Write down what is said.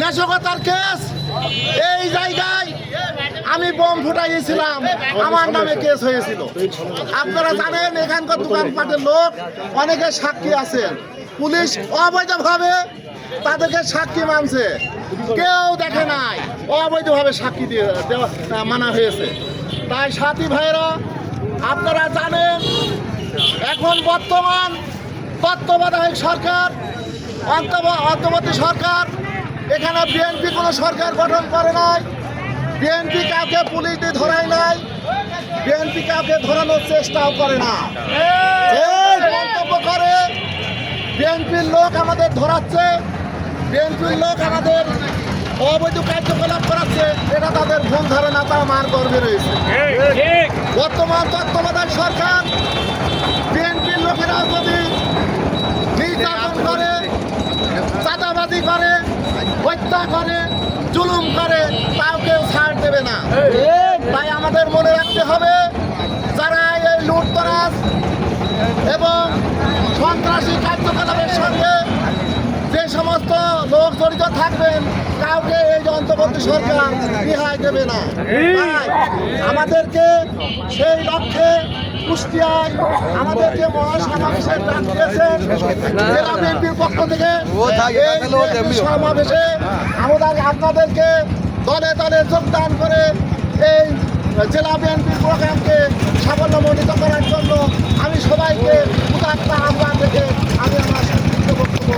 নাশকতার কেস। এই জায়গায় আমি বোম ফুটাইছিলাম, আমার নামে কেস হয়েছিল। আপনারা জানেন এখানকার দোকানপাটের লোক অনেকে সাক্ষী আছেন, পুলিশ অবৈধভাবে তাদেরকে সাক্ষী মানছে, কেউ দেখে নাই, অবৈধভাবে সাক্ষী দিয়ে মানা হয়েছে। তাই সাথী ভাইরা আপনারা জানেন এখন বর্তমান তত্ত্বাবধায়ক সরকার, অন্তর্বর্তী সরকার, এখানে বিএনপি কোনো সরকার গঠন করে নাই, বিএনপি কাউকে পুলিশ দিয়ে ধরায় নাই, বিএনপি কাউকে ধরানোর চেষ্টাও করে না। মন্তব্য করে বিএনপির লোক আমাদের ধরাচ্ছে, বিএনপির লোক আমাদের অবৈধ কার্যকলাপ করাচ্ছে, এটা তাদের ভুল ধারণা, তা আমার গর্বে রয়েছে। বর্তমান তত্ত্বাবধায়ক সরকার বিএনপির লোকেরা যদি নির্যাতন করে, চাঁদাবাজি করে, হত্যা করে, জুলুম করে, তাও কেউ ছাড় দেবে না। তাই আমাদের মনে রাখতে হবে যারা এই লুটতরাজ এবং সন্ত্রাসী কার্যকলাপের সঙ্গে যে সমস্ত লোক জড়িত থাকবেন, কাউকে এই অন্তর্বর্তী সরকার রেহাই দেবে না। আমাদেরকে সেই লক্ষ্যে কুষ্টিয়ায় আমাদেরকে মহাসমাবেশের ডাক দিয়েছেন জেলা বিএনপির পক্ষ থেকে। সমাবেশে আপনাদেরকে দলে দলে যোগদান করে এই জেলা বিএনপির প্রোগ্রামকে সাফল্যমণ্ডিত করার জন্য আমি সবাইকে উদাত্ত আহ্বান রেখে আমি আমার বক্তব্য